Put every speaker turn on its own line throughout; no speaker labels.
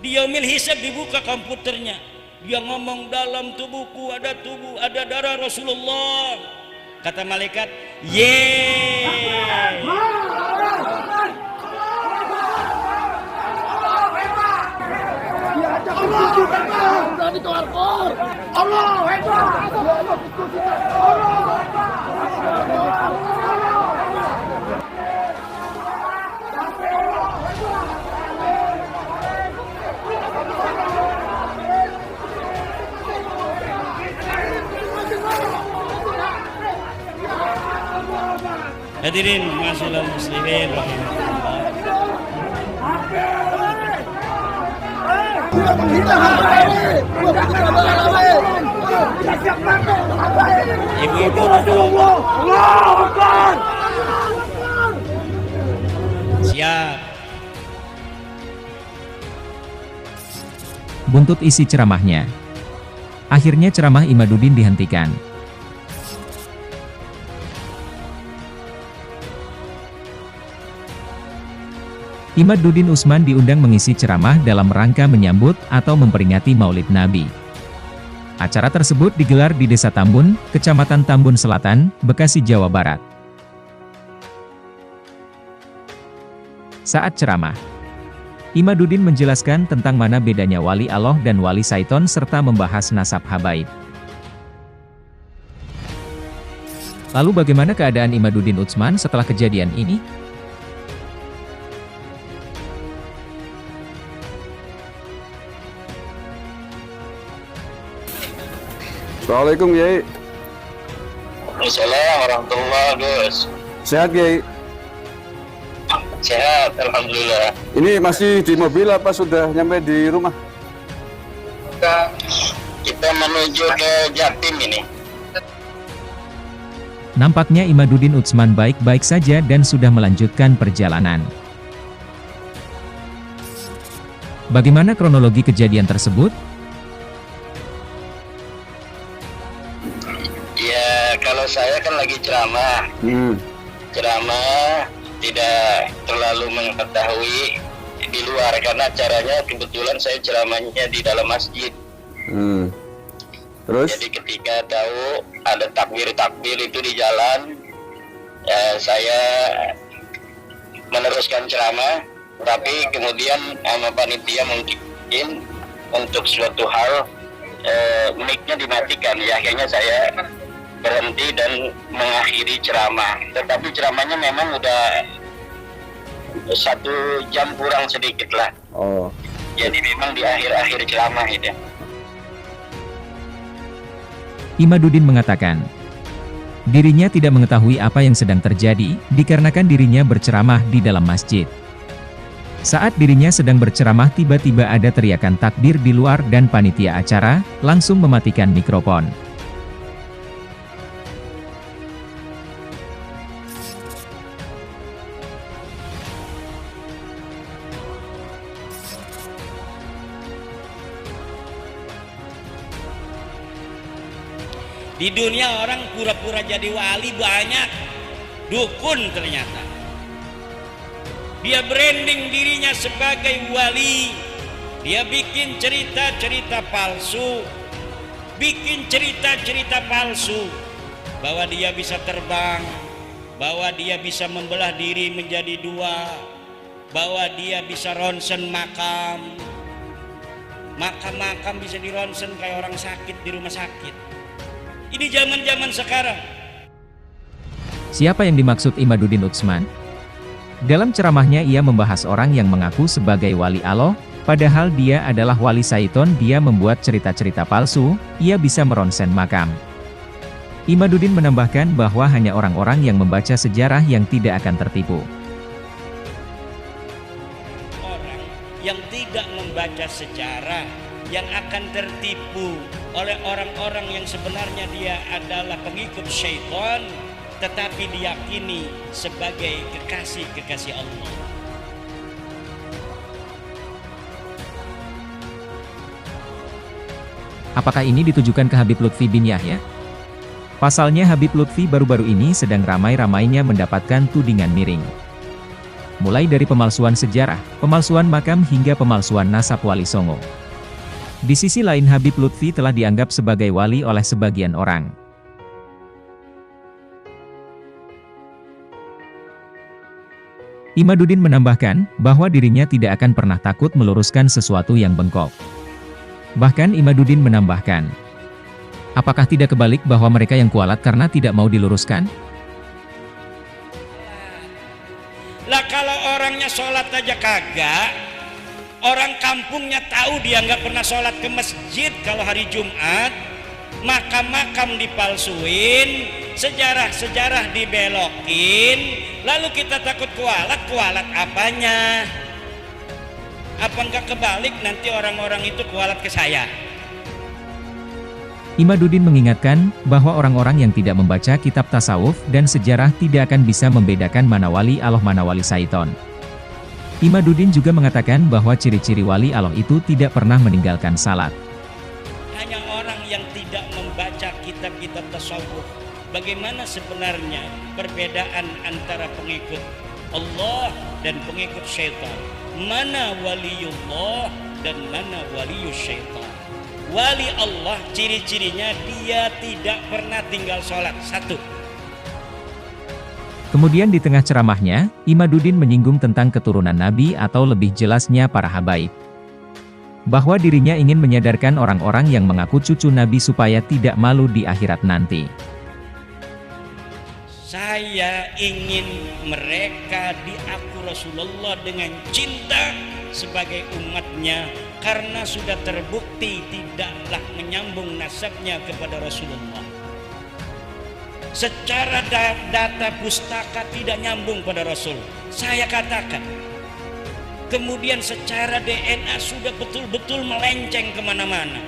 Di yaumil hisab dibuka komputernya, dia ngomong dalam tubuhku ada darah Rasulullah. Kata malaikat, yeay. Hadirin ma'asyiral muslimin rahimahullah. Ibu-ibu siap.
Buntut isi ceramahnya. Akhirnya ceramah Imaduddin dihentikan. Imaduddin Utsman diundang mengisi ceramah dalam rangka menyambut atau memperingati Maulid Nabi. Acara tersebut digelar di Desa Tambun, Kecamatan Tambun Selatan, Bekasi, Jawa Barat. Saat ceramah, Imaduddin menjelaskan tentang mana bedanya wali Allah dan wali syaiton serta membahas nasab habaib. Lalu bagaimana keadaan Imaduddin Utsman setelah kejadian ini?
Assalamualaikum Kiai.
Assalamualaikum warahmatullahi wabarakatuh.
Sehat Kiai?
Sehat, alhamdulillah.
Ini masih di mobil apa sudah nyampe di rumah?
Kita menuju ke Jatim ini.
Nampaknya Imaduddin Utsman baik-baik saja dan sudah melanjutkan perjalanan. Bagaimana kronologi kejadian tersebut?
Ya, kalau saya kan lagi ceramah. Ceramah tidak terlalu mengetahui di luar karena acaranya kebetulan saya ceramahnya di dalam masjid.
Terus?
Jadi ketika tahu ada takbir itu di jalan, ya, saya meneruskan ceramah, tapi kemudian sama panitia mungkin untuk suatu hal mic-nya dimatikan. Ya akhirnya saya berhenti dan mengakhiri ceramah. Tetapi ceramahnya memang udah 1 jam kurang sedikit lah.
Oh.
Jadi memang di akhir-akhir ceramah itu.
Imaduddin mengatakan, dirinya tidak mengetahui apa yang sedang terjadi, dikarenakan dirinya berceramah di dalam masjid. Saat dirinya sedang berceramah tiba-tiba ada teriakan takbir di luar dan panitia acara langsung mematikan mikrofon.
Di dunia orang pura-pura jadi wali banyak, dukun ternyata. Dia branding dirinya sebagai wali. Dia bikin cerita-cerita palsu, bikin cerita-cerita palsu bahwa dia bisa terbang, bahwa dia bisa membelah diri menjadi 2, bahwa dia bisa ronsen makam bisa dironsen kayak orang sakit di rumah sakit. Ini zaman-zaman sekarang.
Siapa yang dimaksud Imaduddin Utsman? Dalam ceramahnya ia membahas orang yang mengaku sebagai wali Allah, padahal dia adalah wali syaiton. Dia membuat cerita-cerita palsu, ia bisa meronsen makam. Imaduddin menambahkan bahwa hanya orang-orang yang membaca sejarah yang tidak akan tertipu.
Orang yang tidak membaca sejarah yang akan tertipu oleh orang-orang yang sebenarnya dia adalah pengikut syaitan, tetapi diyakini sebagai kekasih-kekasih Allah.
Apakah ini ditujukan ke Habib Lutfi bin Yahya? Pasalnya Habib Lutfi baru-baru ini sedang ramai-ramainya mendapatkan tudingan miring. mulai dari pemalsuan sejarah, pemalsuan makam hingga pemalsuan nasab Wali Songo. Di sisi lain Habib Lutfi telah dianggap sebagai wali oleh sebagian orang. Imaduddin menambahkan, bahwa dirinya tidak akan pernah takut meluruskan sesuatu yang bengkok. Bahkan Imaduddin menambahkan, apakah tidak kebalik bahwa mereka yang kualat karena tidak mau diluruskan?
Lah kalau orangnya sholat aja kagak, orang kampungnya tahu dia nggak pernah sholat ke masjid kalau hari Jumat, makam-makam dipalsuin, sejarah-sejarah dibelokin, lalu kita takut kualat apanya? Apa enggak kebalik nanti orang-orang itu kualat ke saya?
Imaduddin mengingatkan, bahwa orang-orang yang tidak membaca kitab tasawuf dan sejarah tidak akan bisa membedakan mana wali Allah mana wali syaiton. Imaduddin juga mengatakan bahwa ciri-ciri wali Allah itu tidak pernah meninggalkan salat.
Hanya orang yang tidak membaca kitab-kitab tasawuf. Bagaimana sebenarnya perbedaan antara pengikut Allah dan pengikut syaitan? Mana waliullah dan mana walius syaitan? Wali Allah ciri-cirinya dia tidak pernah tinggal sholat. 1.
Kemudian di tengah ceramahnya, Imaduddin menyinggung tentang keturunan Nabi atau lebih jelasnya para habaib. Bahwa dirinya ingin menyadarkan orang-orang yang mengaku cucu Nabi supaya tidak malu di akhirat nanti.
Saya ingin mereka diaku Rasulullah dengan cinta sebagai umatnya, karena sudah terbukti tidaklah menyambung nasabnya kepada Rasulullah. Secara data pustaka tidak nyambung pada Rasul, saya katakan. Kemudian secara DNA sudah betul-betul melenceng kemana-mana.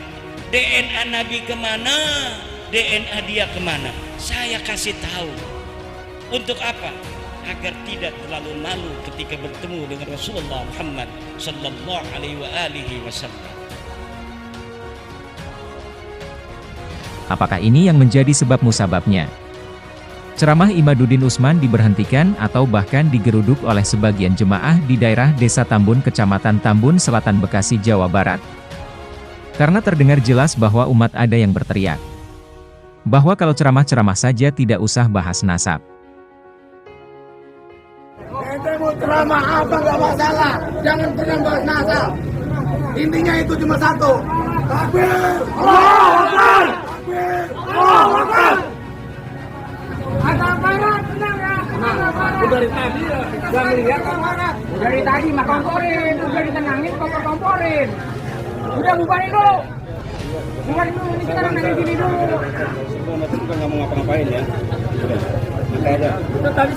DNA Nabi kemana, DNA dia kemana, saya kasih tahu. Untuk apa? Agar tidak terlalu malu ketika bertemu dengan Rasulullah Muhammad sallallahu alaihi wasallam.
Apakah ini yang menjadi sebab musababnya? Ceramah Imaduddin Utsman diberhentikan atau bahkan digeruduk oleh sebagian jemaah di daerah Desa Tambun, Kecamatan Tambun Selatan, Bekasi, Jawa Barat. Karena terdengar jelas bahwa umat ada yang berteriak bahwa kalau ceramah-ceramah saja tidak usah bahas nasab.
Mau ceramah apa nggak masalah, jangan pernah bahas nasab. Intinya itu cuma satu. Takbir, Allahu Akbar. Takbir, Allahu Akbar. Ada aparat, tenang ya. Dari tadi udah melihat aparat. Dari tadi mah komporin, udah ditenangin komporin. Udah bubarin dulu. Bubarin dulu, ini kita nangis gini dulu.
Sebelum itu juga nggak mau ngapa-ngapain ya. Udah, aja.
Itu tadi